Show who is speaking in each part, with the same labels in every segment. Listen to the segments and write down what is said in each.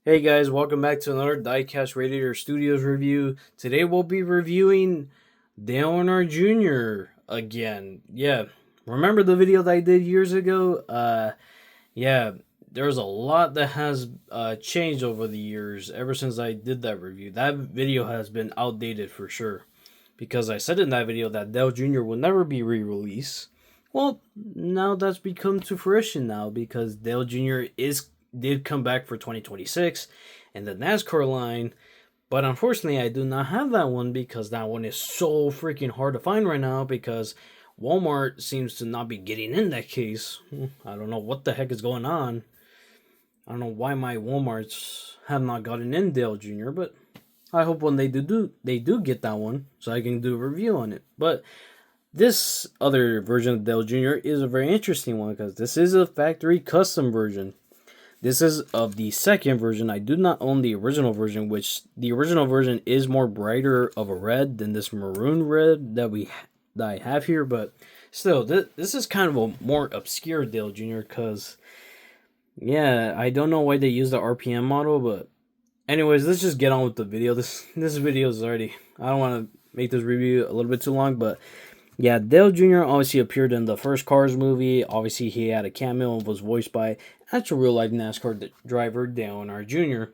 Speaker 1: Hey guys, welcome back to another Diecast Radiator Studios review. Today we'll be reviewing Dale Earnhardt Jr. again. Yeah, remember the video that I did years ago? Yeah, there's a lot that has changed over the years ever since I did that review. That video has been outdated for sure because I said in that video that Dale Jr. will never be re-released. Well, now that's become to fruition now because Dale Jr. is did come back for 2026 and the NASCAR line, but unfortunately I do not have that one because that one is so freaking hard to find right now because Walmart seems to not be getting in that case. I don't know what the heck is going on. I don't know why my Walmarts have not gotten in Dale Jr., but I hope when they do get that one so I can do a review on it. But this other version of Dale Jr. is a very interesting one because this is a factory custom version. This is of the second version. I do not own the original version, which the original version is more brighter of a red than this maroon red that I have here. But still, this is kind of a more obscure Dale Jr. Because yeah, I don't know why they use the RPM model, but anyways, let's just get on with the video. This video is already. I don't want to make this review a little bit too long, but yeah, Dale Jr. obviously appeared in the first Cars movie. Obviously, he had a cameo and was voiced by actual real life NASCAR driver Dale Earnhardt Jr.,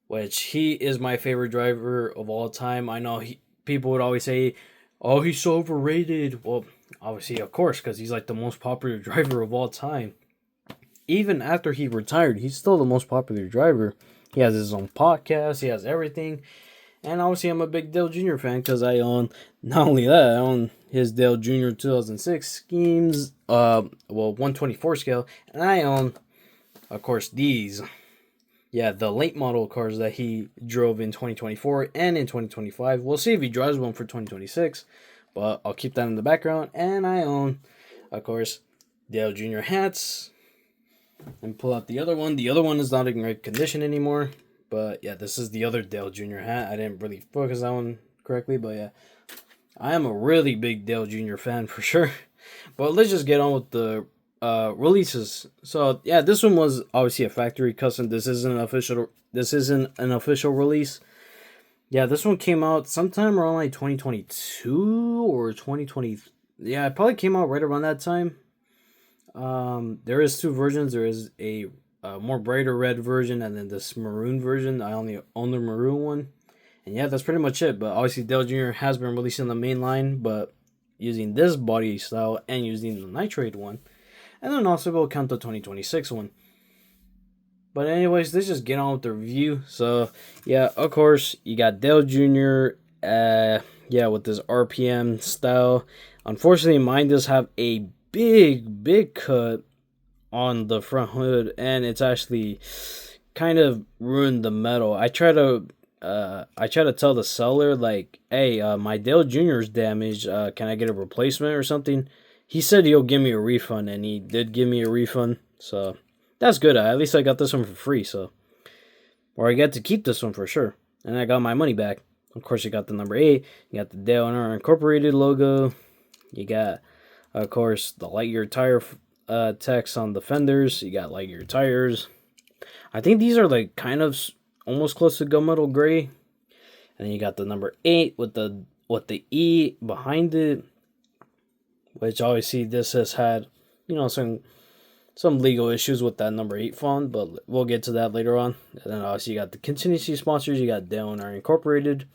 Speaker 1: which he is my favorite driver of all time. I know people would always say, "Oh, he's so overrated." Well, obviously, of course, because he's like the most popular driver of all time. Even after he retired, he's still the most popular driver. He has his own podcast. He has everything. And obviously, I'm a big Dale Jr. fan because I own, not only that, I own his Dale Jr. 2006 schemes, 124 scale, and I own, of course, these. Yeah, the late model cars that he drove in 2024 and in 2025. We'll see if he drives one for 2026, but I'll keep that in the background. And I own, of course, Dale Jr. hats. And pull out the other one. The other one is not in great condition anymore. But yeah, this is the other Dale Jr. hat. I didn't really focus that one correctly, but yeah. I am a really big Dale Jr. fan for sure. But let's just get on with the releases. So yeah, this one was obviously a factory custom. This isn't an official. This isn't an official release. Yeah, this one came out sometime around like 2022 or 2020. Yeah, it probably came out right around that time. There is two versions. There is a more brighter red version, and then this maroon version. I only own the maroon one, and yeah, that's pretty much it. But obviously, Dale Jr. has been releasing the main line, but using this body style and using the nitrate one, and then also we'll count the 2026 one. But anyways, let's just get on with the review. So yeah, of course, you got Dale Jr. Yeah, with this RPM style. Unfortunately, mine does have a big cut on the front hood, and it's actually kind of ruined the metal. I try to tell the seller like, hey, my Dale Jr. is damaged. Can I get a replacement or something? He said he'll give me a refund, and he did give me a refund. So that's good. At least I got this one for free. So, or I get to keep this one for sure, and I got my money back. Of course, you got the number 8. You got the Dale Earnhardt Incorporated logo. You got, of course, the Lightyear tire text on the fenders. You got Lightyear tires. I think these are like kind of almost close to gunmetal gray. And then you got the number 8 with the E behind it, which obviously this has had, some legal issues with that number 8 font, but we'll get to that later on. And then obviously you got the contingency sponsors. You got Dale Earnhardt Incorporated,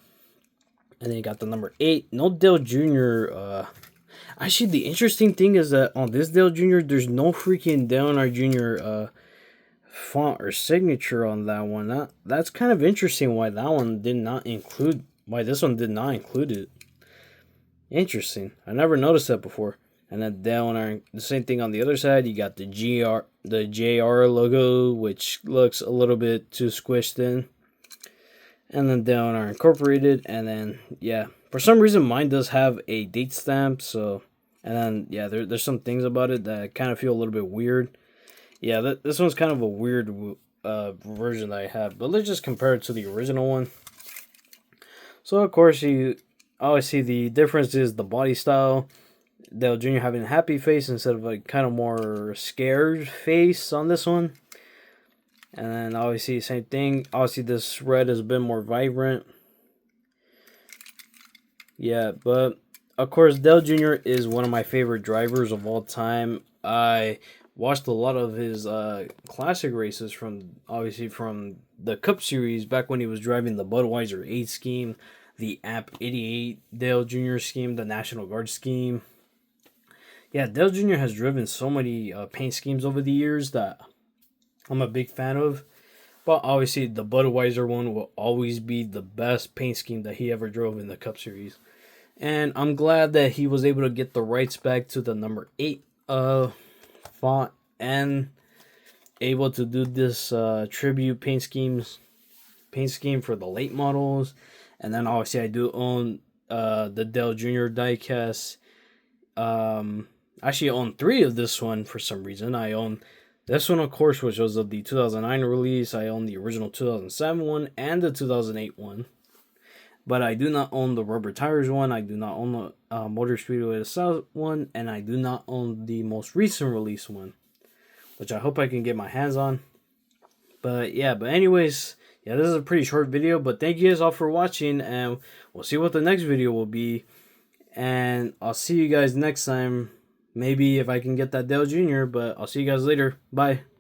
Speaker 1: and then you got the number 8. No Dale Jr. Actually, the interesting thing is that on this Dale Jr., there's no freaking Dale Earnhardt Jr. Font or signature on that one. That's kind of interesting why that one did not include, why this one did not include it. Interesting. I never noticed that before. And then Dale Earnhardt, the same thing on the other side. You got the JR logo, which looks a little bit too squished in. And then Dale Earnhardt Incorporated, and then yeah, for some reason mine does have a date stamp. So, and then yeah, there's some things about it that kind of feel a little bit weird. Yeah, this one's kind of a weird version that I have, but let's just compare it to the original one. So of course you always see the difference is the body style. Dale Jr. having a happy face instead of like kind of more scared face on this one. And then obviously same thing. Obviously this red is a bit more vibrant. Yeah, but of course Dale Jr. is one of my favorite drivers of all time. I watched a lot of his classic races from the Cup Series back when he was driving the Budweiser 8 scheme, the Amp 88 Dale Jr. scheme, the National Guard scheme. Yeah, Dale Jr. has driven so many paint schemes over the years that I'm a big fan of. But obviously, the Budweiser one will always be the best paint scheme that he ever drove in the Cup Series. And I'm glad that he was able to get the rights back to the number 8 font and able to do this tribute paint scheme for the late models. And then obviously I do own the Dale Jr. diecast. Actually, I own 3 of this one for some reason. I own this one, of course, which was of the 2009 release. I own the original 2007 one and the 2008 one. But I do not own the rubber tires one. I do not own the Motor Speedway South one. And I do not own the most recent release one, which I hope I can get my hands on. But yeah, anyways, yeah, this is a pretty short video. But thank you guys all for watching. And we'll see what the next video will be. And I'll see you guys next time. Maybe if I can get that Dale Jr. But I'll see you guys later. Bye.